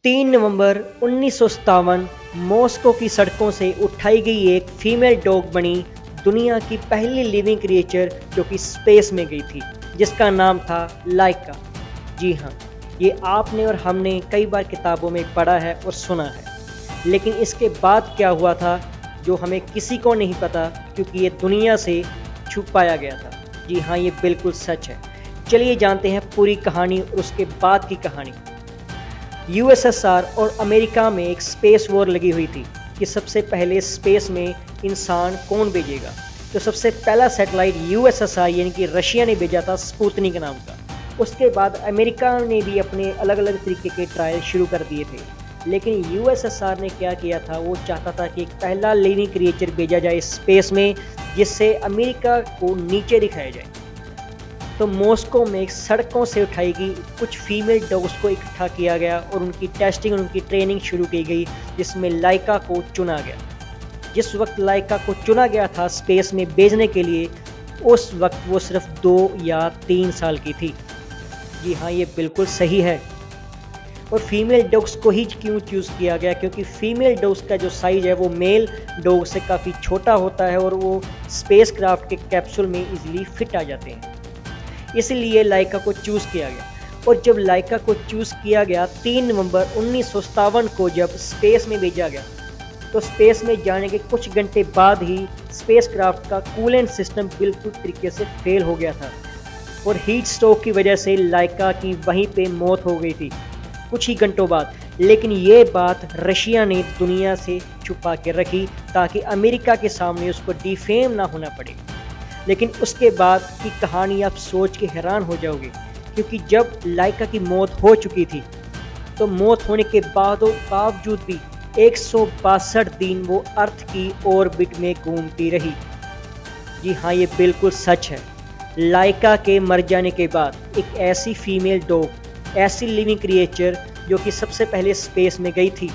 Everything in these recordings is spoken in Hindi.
3 नवंबर 1957 मॉस्को की सड़कों से उठाई गई एक फीमेल डॉग बनी दुनिया की पहली लिविंग क्रिएचर जो कि स्पेस में गई थी, जिसका नाम था लाइका। जी हाँ, ये आपने और हमने कई बार किताबों में पढ़ा है और सुना है, लेकिन इसके बाद क्या हुआ था जो हमें किसी को नहीं पता, क्योंकि ये दुनिया से छुपाया गया था। जी हाँ, ये बिल्कुल सच है। चलिए जानते हैं पूरी कहानी और उसके बाद की कहानी। यूएसएसआर और अमेरिका में एक स्पेस वॉर लगी हुई थी कि सबसे पहले स्पेस में इंसान कौन भेजेगा। तो सबसे पहला सैटेलाइट यूएसएसआर यानी कि रशिया ने भेजा था, स्पुतनिक नाम का। उसके बाद अमेरिका ने भी अपने अलग अलग तरीके के ट्रायल शुरू कर दिए थे, लेकिन यूएसएसआर ने क्या किया था, वो चाहता था कि एक पहला लिविंग क्रिएचर भेजा जाए स्पेस में, जिससे अमेरिका को नीचे दिखाया जाए। तो मॉस्को में सड़कों से उठाई गई कुछ फीमेल डॉग्स को इकट्ठा किया गया और उनकी टेस्टिंग और उनकी ट्रेनिंग शुरू की गई, जिसमें लाइका को चुना गया। जिस वक्त लाइका को चुना गया था स्पेस में भेजने के लिए, उस वक्त वो सिर्फ 2 या 3 साल की थी। जी हाँ, ये बिल्कुल सही है। और फीमेल डॉग्स को ही क्यों चूज़ किया गया, क्योंकि फीमेल डॉग्स का जो साइज़ है वो मेल डॉग से काफ़ी छोटा होता है और वो स्पेस क्राफ्ट के कैप्सूल में इजीली फिट आ जाते हैं, इसलिए लाइका को चूज़ किया गया। और जब लाइका को चूज़ किया गया 3 नवंबर 1957 को जब स्पेस में भेजा गया, तो स्पेस में जाने के कुछ घंटे बाद ही स्पेस क्राफ्ट का कूलेंट सिस्टम बिल्कुल तरीके से फेल हो गया था और हीट स्ट्रोक की वजह से लाइका की वहीं पे मौत हो गई थी कुछ ही घंटों बाद। लेकिन ये बात रशिया ने दुनिया से छुपा के रखी ताकि अमेरिका के सामने उसको डिफेम ना होना पड़े। लेकिन उसके बाद की कहानी आप सोच के हैरान हो जाओगे, क्योंकि जब लाइका की मौत हो चुकी थी, तो मौत होने के बावजूद भी 162 दिन वो अर्थ की ऑर्बिट में घूमती रही। जी हाँ, ये बिल्कुल सच है। लाइका के मर जाने के बाद एक ऐसी फीमेल डॉग, ऐसी लिविंग क्रिएचर जो कि सबसे पहले स्पेस में गई थी,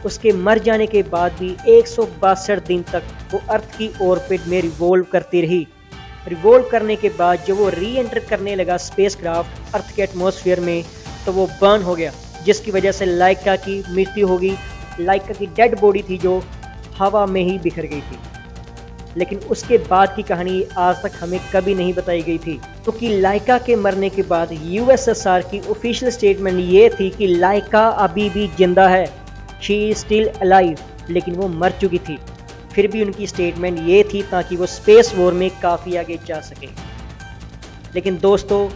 उसके मर जाने के बाद भी 162 दिन तक वो अर्थ की ऑर्बिट में रिवॉल्व करती रही। रिवॉल्व करने के बाद जब वो री एंटर करने लगा स्पेस क्राफ्ट अर्थ के एटमॉस्फेयर में, तो वो बर्न हो गया, जिसकी वजह से लाइका की मृत्यु हो गई। लाइका की डेड बॉडी थी जो हवा में ही बिखर गई थी। लेकिन उसके बाद की कहानी आज तक हमें कभी नहीं बताई गई थी, क्योंकि लाइका के मरने के बाद यूएसएसआर की ऑफिशियल स्टेटमेंट ये थी कि लाइका अभी भी जिंदा है, शी इज स्टिल अलाइव, लेकिन वो मर चुकी थी। फिर भी उनकी स्टेटमेंट ये थी ताकि वो स्पेस वॉर में काफ़ी आगे जा सके। लेकिन दोस्तों,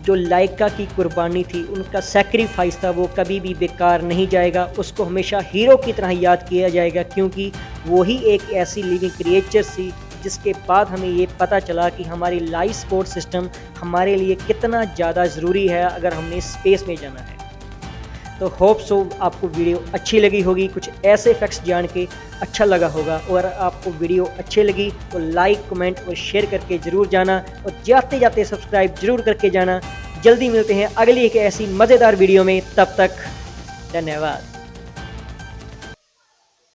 जो लाइका की कुर्बानी थी, उनका सैक्रिफाइस था, वो कभी भी बेकार नहीं जाएगा। उसको हमेशा हीरो की तरह याद किया जाएगा, क्योंकि वो ही एक ऐसी लिविंग क्रिएचर थी जिसके बाद हमें ये पता चला कि हमारी लाइफ सपोर्ट सिस्टम हमारे लिए कितना ज़्यादा ज़रूरी है अगर हमने स्पेस में जाना है। तो होप सो आपको वीडियो अच्छी लगी होगी, कुछ ऐसे फैक्ट्स जान के अच्छा लगा होगा। और आपको वीडियो अच्छी लगी तो लाइक, कमेंट और शेयर करके ज़रूर जाना, और जाते जाते सब्सक्राइब ज़रूर करके जाना। जल्दी मिलते हैं अगली एक ऐसी मज़ेदार वीडियो में, तब तक धन्यवाद।